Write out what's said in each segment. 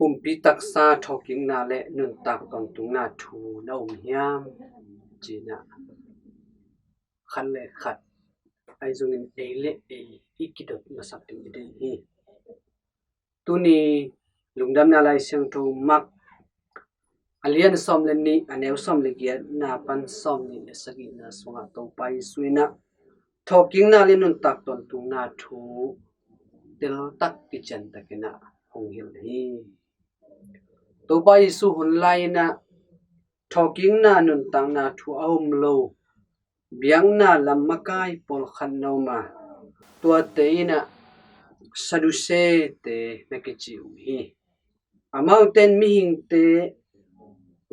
Pumpi taksa talking na le nun tak ton tung na thu na hiam china khan le khat ai zungin ele ikidot masak tin de hi tuni lungdam na lai siang tho mak alian som le ni anew som le gia na pan som ni le sagi na sunga to pai suina talking na le nun tak ton tung na thu tel tak ki chen takena hong hil hi to pai su hun lai na talking na nun tang na thu aum lo biang na lam makai pol khan no ma tua te ina saduse te mekichi hi amau ten mi hing te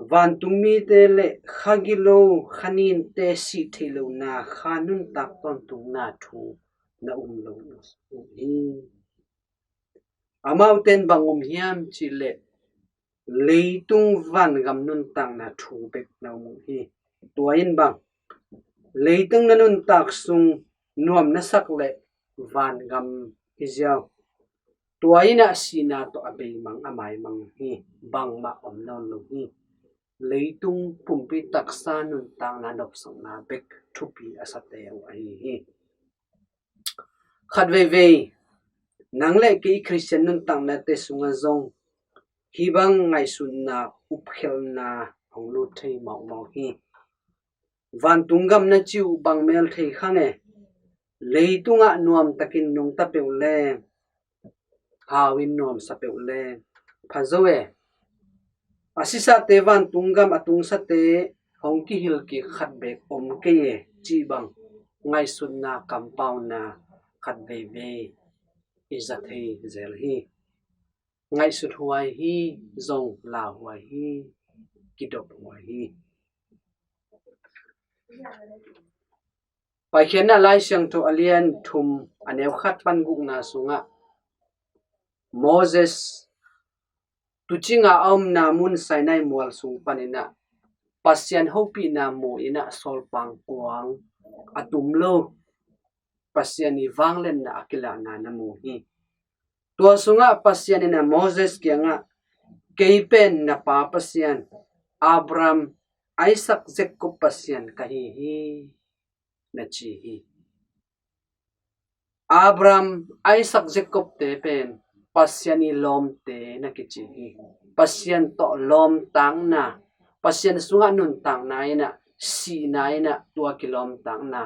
van tumi te le khagilo khanin te si thelo na khanun tak ton tung na thu na lo hi amau ten bangum hiam chi le leitung van gam nun tang na thu bek na mu hi tuain bang leitung na nun tak sung nuam na sak le van gam hiziao tuaina sina to abei mang amai mang hi bang ma om non lo hi leitung pumpi taksa nun tang na nop sang na bek thupi asate ai hi khat ve nang le ki christian nun tang na te sunga zong hi bang ngai sun na upkhel na honglu thei mau hi van tungam na chiu bang mel thei khange leitunga nuam takin nung ta peule hawin nuam sa peule phazoe asisa te van tungam atung sa te hongki hil ki khat bek om ke ye chi bang ngai sun na compound na khat ve izat hei zel hi ngai sut huai hi zong la huai hi kidop huai hi paikhen na lai siang to alian thum anew khat pan guk na sunga Moses tuchinga om na mun sainai mual sung panina pasian hopi na mo ina sol pang kuang atum lo pasian ni wanglen na akila na mo hi tua sunga pasian ina Moses kianga keipen na pa pasian Abraham Isaac Jacob pasian kahi hi na chi hi Abraham Isaac Jacob te pen pasian ni lom te na kichi hi pasian to lom tang na pasian sunga nun tang na ina si na ina tua kilom tang na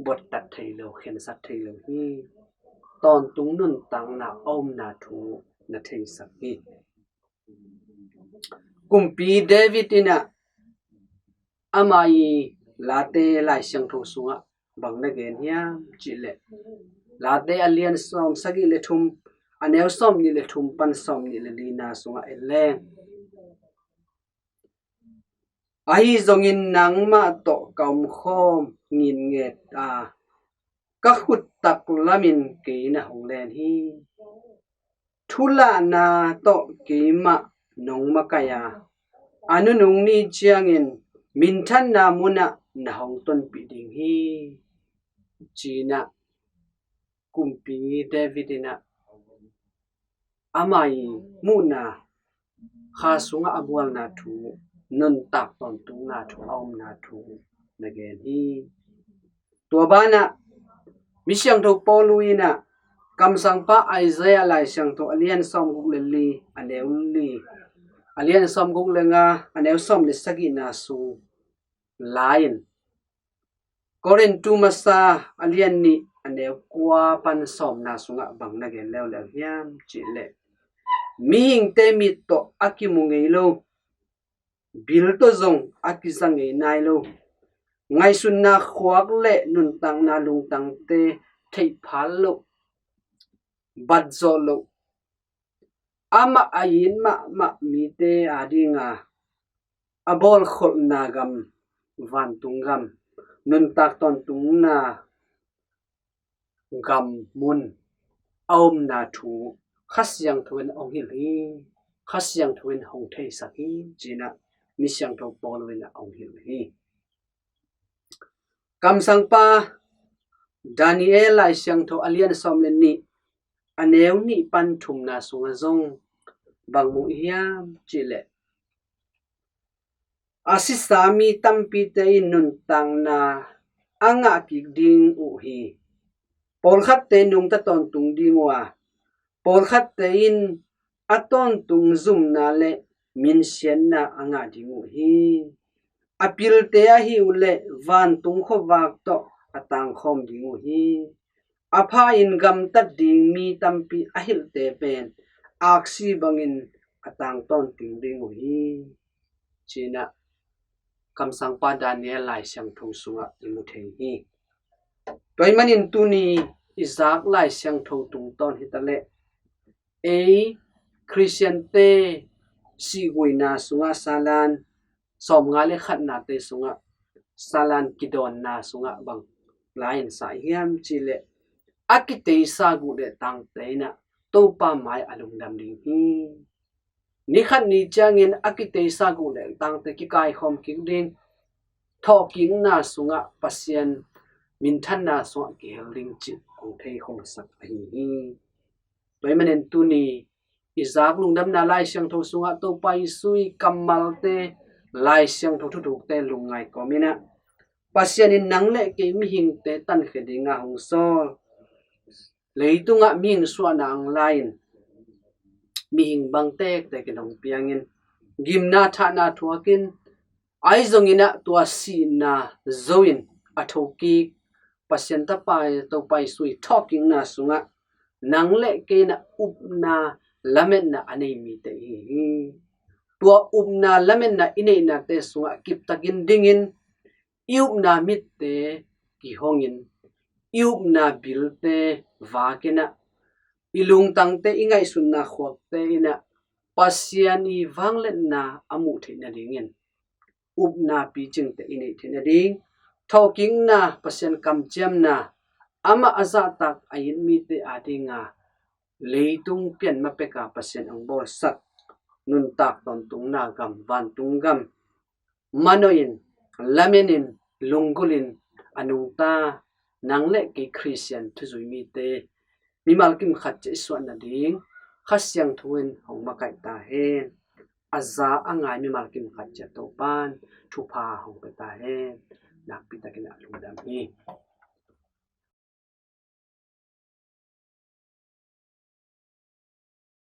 bot tat thailo khen sat thailo hi ton tung nun tang na om na thu na thei sak hi kumpi David ina amai late lai siang tho sunga bang na gen hiam chile late alian som sagi le thum anew som ni le thum pan som ni le lina sunga eleng ai zongin nangma to kaum khom ngin nget ka khut tak lamin ke na honglen hi thula na to ke ma nong makaya anu nung ni chiangin min than na muna na hong ton pi ding hi china kumpi Davidina amai muna kha sunga abual na thu nun tak ton tung na thu om na thu na gen hi tua bana mi siang tho poluina kam sang pa Isaiah lai siang tho alian som guk le li anew li alian som guk le nga anew som le sagi na su lain korin tu masa alian ni anew kwa pan som na sunga bang na gen lew hiam chi le mi hing te mi to akimungei lo bil to zong akizangei nai lo ngai sun na khwak le nun tang na lung tang te thei phal lo bat zo lo ama ayin ma mi te adinga abol khol na gam van tungam nun tak ton tung na gam mun om na thu khasyang thuen ong hi li khasyang thuen hong thei saki china mi syang tho polwina ong hi li kam sang pa Daniel ai syang tho alian som len ni anew ni pan thum na sunga zong bang mu hiam chile asisami tampi te nun tang na anga ki ding u hi por khat te nung ta ton tung ding wa por khat te in aton tung zum na le min sian na anga ding u hi apil te a hi ule van tung kho wak to atang khom ding u hi apha in gam tat ding mi tampi ahil te pen aksi bangin atang ton ting ding u hi china kam sang pa Daniel lai siang thu sunga imu thei hi toy manin tuni izak lai siang tho tung ton hitale e Christian te si huina sunga salan som nga le khat na te sunga salan kidon na sunga bang lain sa hiam chile akite sa gu de tang te na to pa mai alung dam ding hi ni khat ni changin akite sa gu de tang te ki kai khom ki ding talking na sunga pasien min than na so ki helding chi kong thei khong sak hi toy manen tuni izak lungdam na lai siang tho sunga to pai sui kamal te lai siang tho thu thuk te lungai komina pasien in nangle ke mi hing te tan khedinga hong sol leitunga ming suana ang lain mi hing bang tek te kinong piangin gimna tha na thuakin ai zongina tua si na zoin athoki pasien ta pai to pai sui talking na sunga nangle ke na upna lamen na anei mi te hi tua upna lamen na inei na te sunga kip takin dingin iupna mit te ki hongin iupna bil te vakena ilung tang te ingai sunna khwak te ina pasian i wanglet na amu thina dingin upna pi ching te inei thina ding talking na pasien kam cham na ama aza tak ayin mi te adinga leitung pian ma peka pasien ang bol sat nun tak ton tung na gam van tung gam manoin lamenin lungulin anung ta nangle ki Christian thuzui mi te mi malkim khat che suan na ding khasyang thuin hong makai ta hen aza angai mi malkim khat che to pan thu pha hong pe ta hen nak pi takin alung dam hi